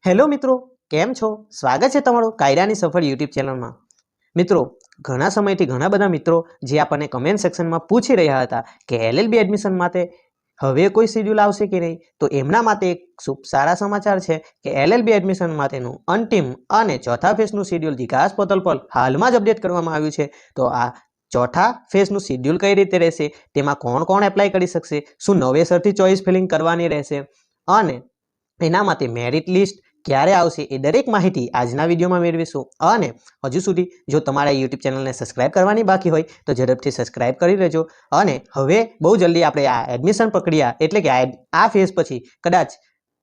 Hello મિત્રો, કેમ છો? સ્વાગત છે તમારું કાયદાની સફળ યુટ્યુબ ચેનલમાં। મિત્રો, ઘણા સમયથી ઘણા બધા મિત્રો જે આપણને કમેન્ટ સેક્શનમાં પૂછી રહ્યા હતા કે એલએલબી એડમિશન માટે હવે કોઈ શેડ્યુલ આવશે કે નહીં, તો એમના માટે એક શુભ સારા સમાચાર છે કે એલએલબી એડમિશન માટેનું અંતિમ અને ચોથા ફેઝનું શેડ્યુલ વિકાસ પોર્ટલ પર હાલમાં જ અપડેટ કરવામાં આવ્યું છે। તો આ ચોથા ફેઝનું શેડ્યુલ કઈ રીતે રહેશે, તેમાં કોણ કોણ એપ્લાય કરી શકશે, શું નવેસરથી ચોઇસ ફિલિંગ કરવાની રહેશે અને એના માટે મેરિટ લિસ્ટ ક્યારે આવશે, એ દરેક માહિતી આજના વિડીયોમાં મેળવીશું। અને હજુ સુધી જો તમારા યુટ્યુબ ચેનલને સબસ્ક્રાઇબ કરવાની બાકી હોય તો ઝડપથી સબસ્ક્રાઇબ કરી લેજો। અને હવે બહુ જલ્દી આપણે આ એડમિશન પ્રક્રિયા એટલે કે આ ફેઝ પછી કદાચ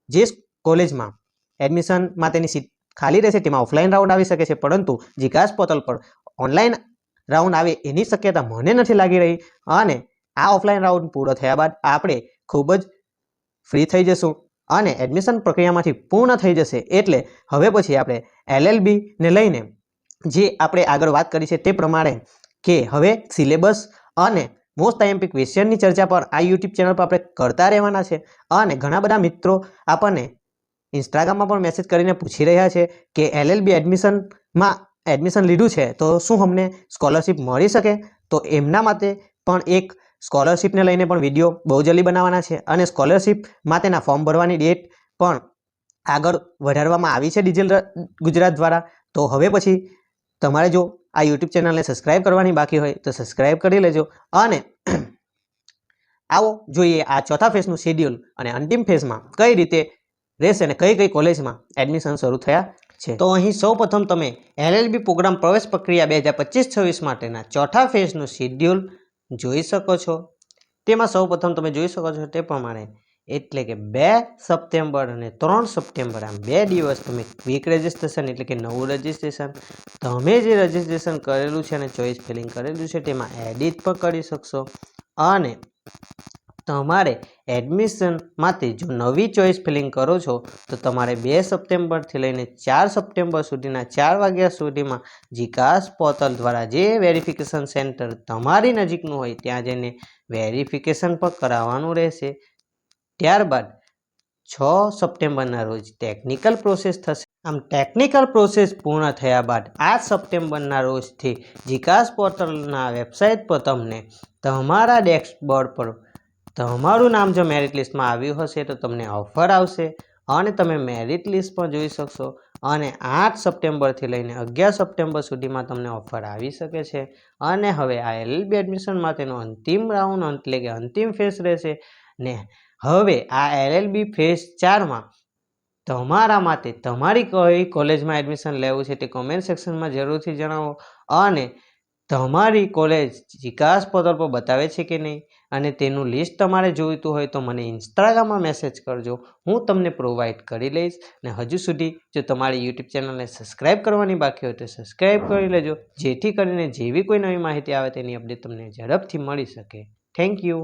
જે કોલેજમાં એડમિશન માટેની સીટ ખાલી રહેશે તેમાં ઓફલાઈન રાઉન્ડ આવી શકે છે, પરંતુ વિકાસ પોર્ટલ પર ઓનલાઈન રાઉન્ડ આવે એની શક્યતા મને નથી લાગી રહી। અને આ ઓફલાઈન રાઉન્ડ પૂરો થયા બાદ આપણે ખૂબ જ ફ્રી થઈ જશું અને એડમિશન પ્રક્રિયામાંથી પૂર્ણ થઈ જશે। એટલે હવે પછી આપણે એલએલબીને લઈને જે આપણે આગળ વાત કરી છે તે પ્રમાણે કે હવે સિલેબસ અને મોસ્ટ આઈએમપી ક્વેશ્ચનની ચર્ચા પર આ યુટ્યુબ ચેનલ પર આપણે કરતા રહેવાના છે। અને ઘણા બધા મિત્રો આપણને ઇન્સ્ટાગ્રામમાં પણ મેસેજ કરીને પૂછી રહ્યા છે કે એલએલબી એડમિશન લીધું છે તો શું અમને સ્કોલરશિપ મળી શકે? તો એમના માટે પણ એક સ્કોલરશિપને લઈને પણ વિડીયો બહુ જલ્દી બનાવવાના છે અને સ્કોલરશિપ માટેના ફોર્મ ભરવાની ડેટ પણ આગળ વધારવામાં આવી છે ડિજિટલ ગુજરાત દ્વારા। તો હવે પછી તમારે જો આ યુટ્યુબ ચેનલને સબસ્ક્રાઇબ કરવાની બાકી હોય તો સબસ્ક્રાઇબ કરી લેજો। અને આવો જોઈએ આ ચોથા ફેઝનું શેડ્યુલ અને અંતિમ ફેઝમાં કઈ રીતે રહેશે અને કઈ કઈ કોલેજમાં એડમિશન શરૂ થયા છે। તો અહીં સૌપ્રથમ તમે એલએલબી પ્રોગ્રામ પ્રવેશ પ્રક્રિયા 2025-26 માટેના ચોથા ફેઝનું શેડ્યુલ જોઈ શકો છો। તેમાં સૌપ્રથમ તમે જોઈ શકો છો તે પ્રમાણે એટલે કે 2 સપ્ટેમ્બર અને 3 સપ્ટેમ્બર આમ 2 દિવસ તમે ક્વિક રજિસ્ટ્રેશન એટલે કે નવું રજિસ્ટ્રેશન તમે જે રજિસ્ટ્રેશન કરેલું છે અને ચોઇસ ફિલિંગ કરેલું છે તેમાં એડિટ પણ કરી શકશો। અને તમારે એડમિશન માટે જો નવી ચોઇસ ફિલિંગ કરો છો તો તમારે 2 સપ્ટેમ્બરથી લઈને 4 સપ્ટેમ્બર સુધીના 4 વાગ્યા સુધીમાં વિકાસ પોર્ટલ દ્વારા જે વેરિફિકેશન સેન્ટર તમારી નજીકનું હોય ત્યાં જઈને વેરિફિકેશન પણ કરાવવાનું રહેશે। ત્યારબાદ 6 સપ્ટેમ્બરના રોજ ટેકનિકલ પ્રોસેસ થશે। આમ ટેકનિકલ પ્રોસેસ પૂર્ણ થયા બાદ 8 સપ્ટેમ્બરના રોજથી વિકાસ પોર્ટલના વેબસાઇટ પર તમને તમારા ડેશબોર્ડ પર તમારું નામ જો મેરિટ લિસ્ટમાં આવ્યું હશે તો તમને ઓફર આવશે અને તમે મેરિટ લિસ્ટ પણ જોઈ શકશો। અને 8 સપ્ટેમ્બરથી લઈને 11 સપ્ટેમ્બર સુધીમાં તમને ઓફર આવી શકે છે। અને હવે આ એલએલબી એડમિશન માટેનો અંતિમ રાઉન્ડ એટલે કે અંતિમ ફેઝ રહેશે ને હવે આ એલએલબી ફેઝ 4માં તમારા માટે તમારી કઈ કોલેજમાં એડમિશન લેવું છે તે કોમેન્ટ સેક્શનમાં જરૂરથી જણાવો। અને તમારી કોલેજ વિકાસ પોર્ટલ પર બતાવે છે કે નહીં અને તેનું લિસ્ટ તમારે જોઈતું હોય તો મને ઇન્સ્ટાગ્રામમાં મેસેજ કરજો, હું તમને પ્રોવાઈડ કરી લઈશ। ને હજુ સુધી જો તમારી યુટ્યુબ ચેનલને સબસ્ક્રાઇબ કરવાની બાકી હોય તો સબસ્ક્રાઇબ કરી લેજો, જેથી કરીને જેવી કોઈ નવી માહિતી આવે તેની અપડેટ તમને ઝડપથી મળી શકે। Thank you.